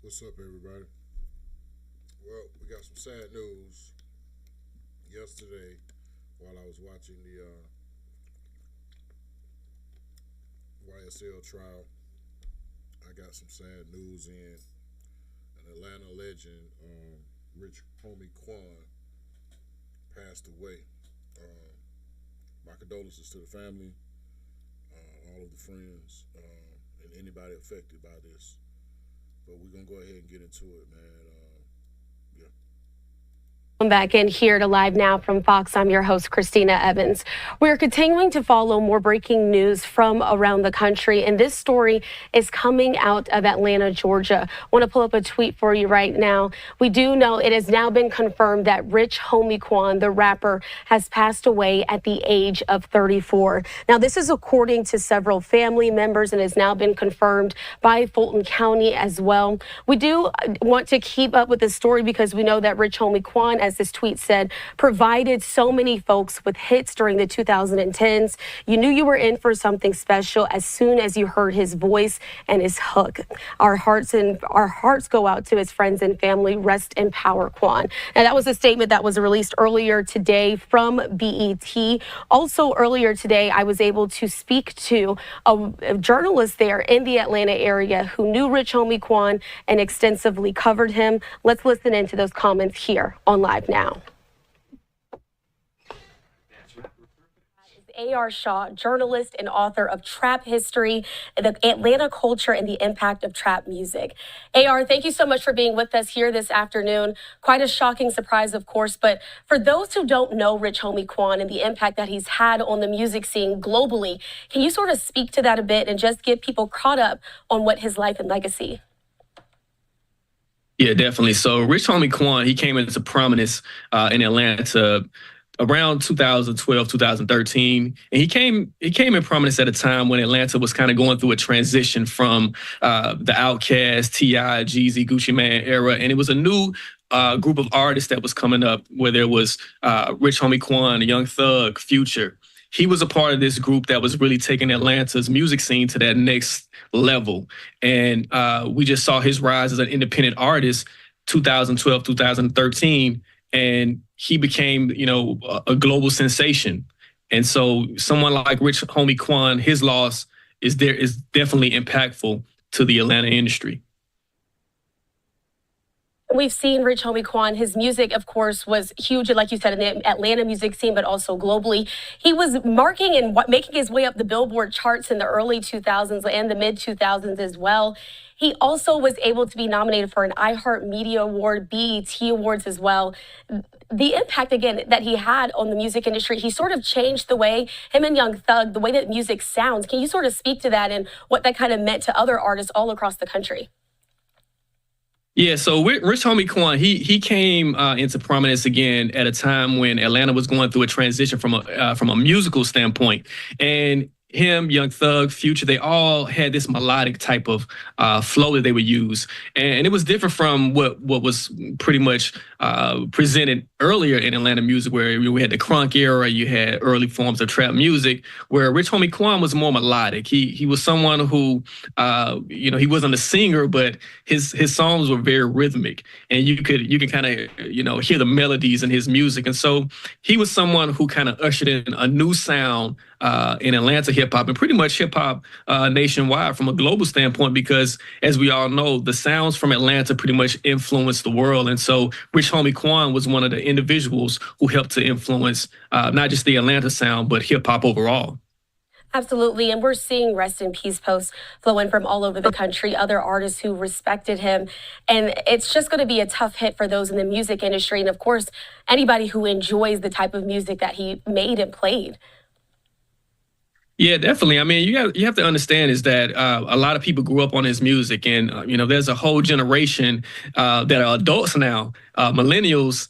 What's up, everybody? Well, we got some sad news. Yesterday, while I was watching the YSL trial, I got some sad news in. An Atlanta legend, Rich Homie Quan, passed away. Um, my condolences to the family, all of the friends, and anybody affected by this. But we're gonna go ahead and get into it, man. Yeah. Welcome back in here to Live Now from Fox. I'm your host, Christina Evans. We're continuing to follow more breaking news from around the country, and this story is coming out of Atlanta, Georgia. I want to pull up a tweet for you right now. We do know it has now been confirmed that Rich Homie Quan, the rapper, has passed away at the age of 34. Now, this is according to several family members and has now been confirmed by Fulton County as well. We do want to keep up with this story because we know that Rich Homie Quan, as this tweet said, provided so many folks with hits during the 2010s. You knew you were in for something special as soon as you heard his voice and his hook. Our hearts go out to his friends and family. Rest in power, Quan. Now, that was a statement that was released earlier today from BET. Also, earlier today, I was able to speak to a journalist there in the Atlanta area who knew Rich Homie Quan and extensively covered him. Let's listen into those comments here on Live Now. A.R. Shaw, journalist and author of Trap History, the Atlanta culture, and the impact of trap music. A.R., thank you so much for being with us here this afternoon. Quite a shocking surprise, of course, but for those who don't know Rich Homie Quan and the impact that he's had on the music scene globally, can you sort of speak to that a bit and just get people caught up on what his life and legacy? Yeah, definitely. So Rich Homie Quan, he came into prominence in Atlanta around 2012, 2013. And he came in prominence at a time when Atlanta was kind of going through a transition from the Outkast, T.I., Jeezy, Gucci Mane era. And it was a new group of artists that was coming up where there was Rich Homie Quan, Young Thug, Future. He was a part of this group that was really taking Atlanta's music scene to that next level. And we just saw his rise as an independent artist, 2012, 2013. And he became, a global sensation. And so someone like Rich Homie Quan, his loss is definitely impactful to the Atlanta industry. We've seen Rich Homie Quan. His music, of course, was huge, like you said, in the Atlanta music scene, but also globally. He was marking and making his way up the Billboard charts in the early 2000s and the mid 2000s as well. He also was able to be nominated for an iHeartMedia Award, BET Awards as well. The impact, again, that he had on the music industry, he sort of changed the way, him and Young Thug, the way that music sounds. Can you sort of speak to that and what that kind of meant to other artists all across the country? Yeah, so Rich Homie Quan, he came into prominence again at a time when Atlanta was going through a transition from a musical standpoint, and him, Young Thug, Future, they all had this melodic type of flow that they would use. And it was different from what was pretty much presented earlier in Atlanta music, where we had the crunk era, you had early forms of trap music, where Rich Homie Quan was more melodic. He was someone who, he wasn't a singer, but his songs were very rhythmic. And you can kind of, hear the melodies in his music. And so he was someone who kind of ushered in a new sound in Atlanta hip hop and pretty much hip hop nationwide from a global standpoint, because as we all know, the sounds from Atlanta pretty much influenced the world. And so Rich Homie Quan was one of the individuals who helped to influence not just the Atlanta sound, but hip hop overall. Absolutely. And we're seeing rest in peace posts flow in from all over the country, other artists who respected him. And it's just going to be a tough hit for those in the music industry. And of course, anybody who enjoys the type of music that he made and played. Yeah, definitely. I mean, you have to understand is that a lot of people grew up on his music, and there's a whole generation that are adults now, millennials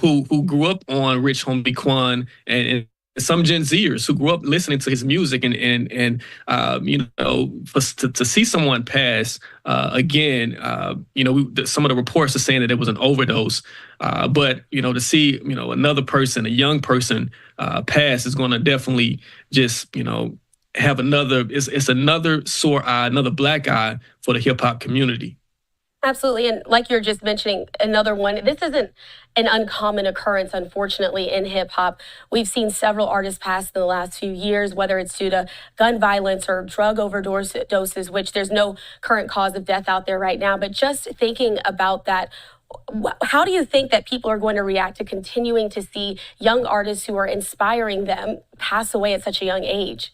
who grew up on Rich Homie Quan, and some Gen Zers who grew up listening to his music, and to see someone pass again, some of the reports are saying that it was an overdose, but to see another person, a young person, pass is going to definitely just have another it's another sore eye, another black eye for the hip hop community. Absolutely. And like you're just mentioning, another one, this isn't an uncommon occurrence, unfortunately, in hip hop. We've seen several artists pass in the last few years, whether it's due to gun violence or drug overdoses, which there's no current cause of death out there right now. But just thinking about that, how do you think that people are going to react to continuing to see young artists who are inspiring them pass away at such a young age?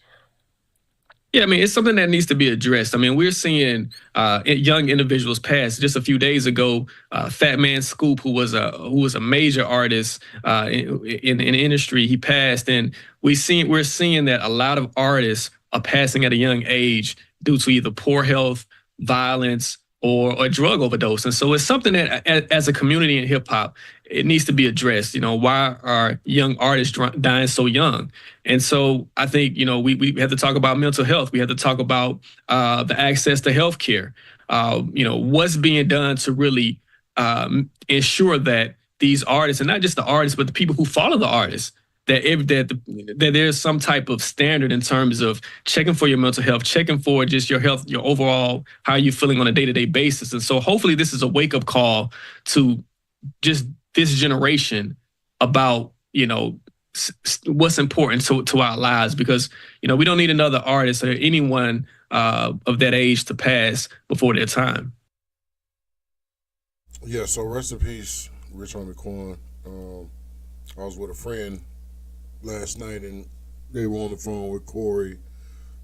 Yeah, I mean, it's something that needs to be addressed. I mean, we're seeing young individuals pass. Just a few days ago, Fat Man Scoop, who was a major artist in the industry, he passed, and we're seeing that a lot of artists are passing at a young age due to either poor health, violence, or a drug overdose. And so it's something that, as a community in hip hop, it needs to be addressed. You know, why are young artists dying so young? And so I think, we have to talk about mental health. We have to talk about the access to health care. What's being done to really ensure that these artists, and not just the artists, but the people who follow the artists, that there's some type of standard in terms of checking for your mental health, checking for just your health, your overall, how you're feeling on a day-to-day basis. And so hopefully this is a wake-up call to just this generation about, what's important to our lives, because, we don't need another artist or anyone of that age to pass before their time. Yeah, so rest in peace, Rich Homie Quan. I was with a friend last night, and they were on the phone with Corey.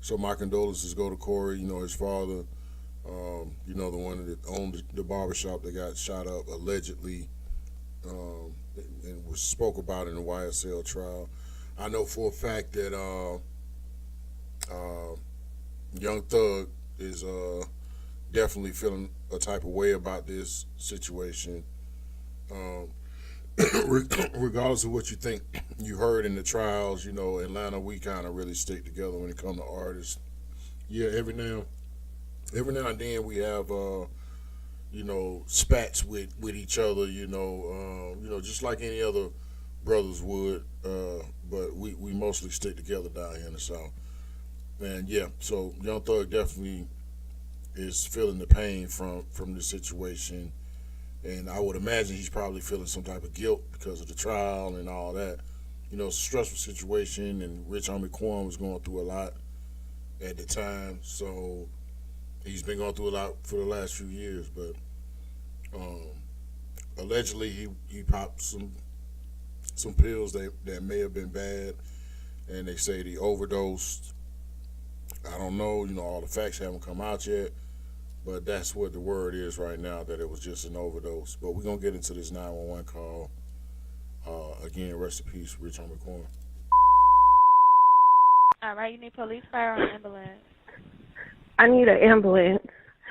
So my condolences go to Corey, his father, the one that owned the barbershop that got shot up allegedly, and was spoke about in the YSL trial. I know for a fact that Young Thug is definitely feeling a type of way about this situation. Regardless of what you think you heard in the trials, Atlanta, we kind of really stick together when it comes to artists. Yeah, every now and then we have spats with each other, just like any other brothers would, but we mostly stick together down here in the South. And yeah, so Young Thug definitely is feeling the pain from the situation. And I would imagine he's probably feeling some type of guilt because of the trial and all that. It's a stressful situation, and Rich Homie Quan was going through a lot at the time. So he's been going through a lot for the last few years. But allegedly he popped some pills that may have been bad, and they say he overdosed. I don't know. All the facts haven't come out yet. But that's what the word is right now, that it was just an overdose. But we're going to get into this 911 call. Again, rest in peace, Rich Homie Quan. All right, you need police, fire, or ambulance? I need an ambulance.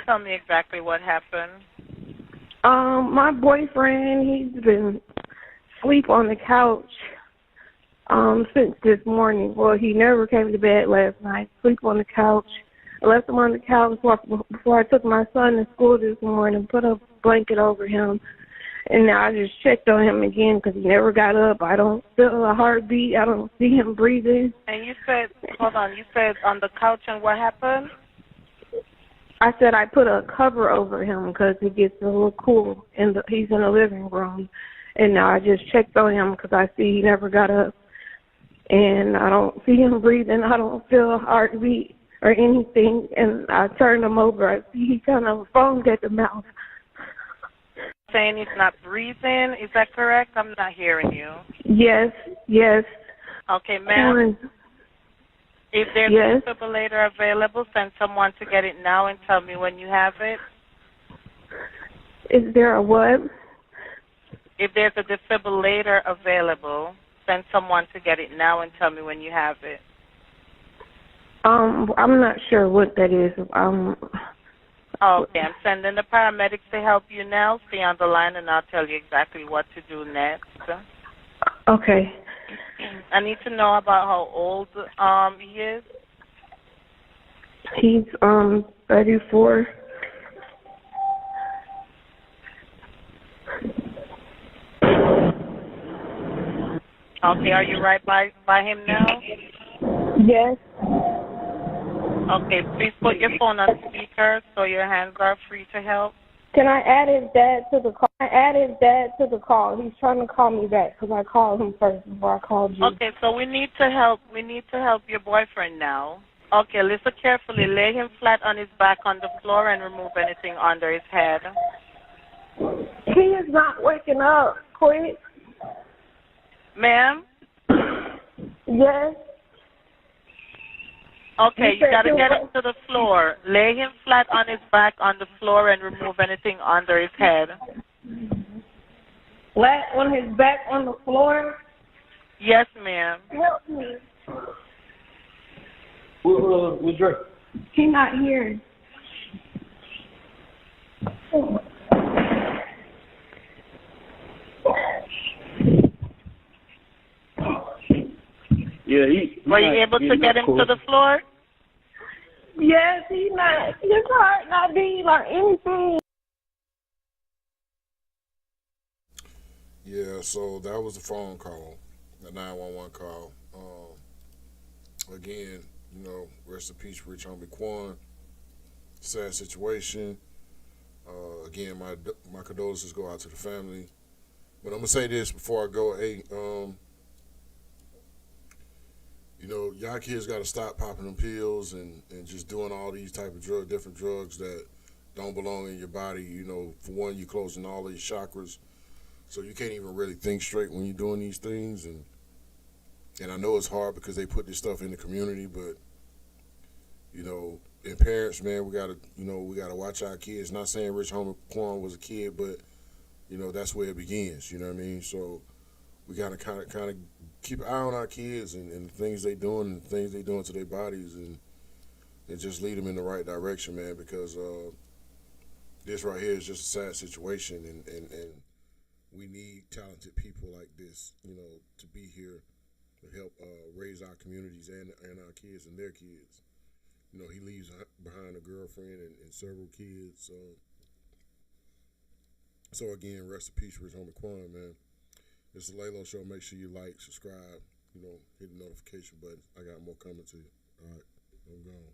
Tell me exactly what happened. My boyfriend, he's been asleep on the couch since this morning. Well, he never came to bed last night. Sleep on the couch. I left him on the couch before I took my son to school this morning, put a blanket over him, and now I just checked on him again because he never got up. I don't feel a heartbeat. I don't see him breathing. And you said, hold on, you said on the couch, and what happened? I said I put a cover over him because it gets a little cool, and he's in the living room. And now I just checked on him because I see he never got up, and I don't see him breathing. I don't feel a heartbeat or anything, and I turned him over. I see he kind of foamed at the mouth. Saying he's not breathing, is that correct? I'm not hearing you. Yes. Okay, ma'am. If there's yes. a defibrillator available, send someone to get it now and tell me when you have it. Is there a what? If there's a defibrillator available, send someone to get it now and tell me when you have it. I'm not sure what that is. Okay, I'm sending the paramedics to help you now. Stay on the line, and I'll tell you exactly what to do next. Okay. I need to know about how old he is. He's 34. Okay, are you right by him now? Yes. Okay, please put your phone on speaker so your hands are free to help. Can I add his dad to the call? He's trying to call me back because I called him first before I called you. Okay, so we need to help your boyfriend now. Okay, listen carefully. Lay him flat on his back on the floor and remove anything under his head. He is not waking up. Quick. Ma'am? Yes. Okay, you got to get him to the floor. Lay him flat on his back on the floor and remove anything under his head. Flat on his back on the floor? Yes, ma'am. Help me. What's Drake? He not here. Yeah, Were you able to get him to the floor? Yes, he's not. His heart not beating or anything. Yeah, so that was the phone call, the 911 call. Again, you know, rest in peace, Rich Homie Quan. Sad situation. Again, my condolences go out to the family. But I'm gonna say this before I go. Hey, you know, y'all kids got to stop popping them pills and just doing all these type of different drugs that don't belong in your body. You know, for one, you're closing all these chakras, so you can't even really think straight when you're doing these things. And I know it's hard because they put this stuff in the community, but you know, and parents, man, we gotta watch our kids. Not saying Rich Homie Quan was a kid, but you know, that's where it begins. You know what I mean? So we gotta kind of keep an eye on our kids and the things they doing and the things they doing to their bodies and just lead them in the right direction, man, because this right here is just a sad situation and we need talented people like this, you know, to be here to help raise our communities and our kids and their kids. You know, he leaves behind a girlfriend and several kids, so again, rest in peace, Rich Homie Quan, man. It's the Laylo Show. Make sure you like, subscribe, you know, hit the notification button. I got more coming to you. All right, I'm gone.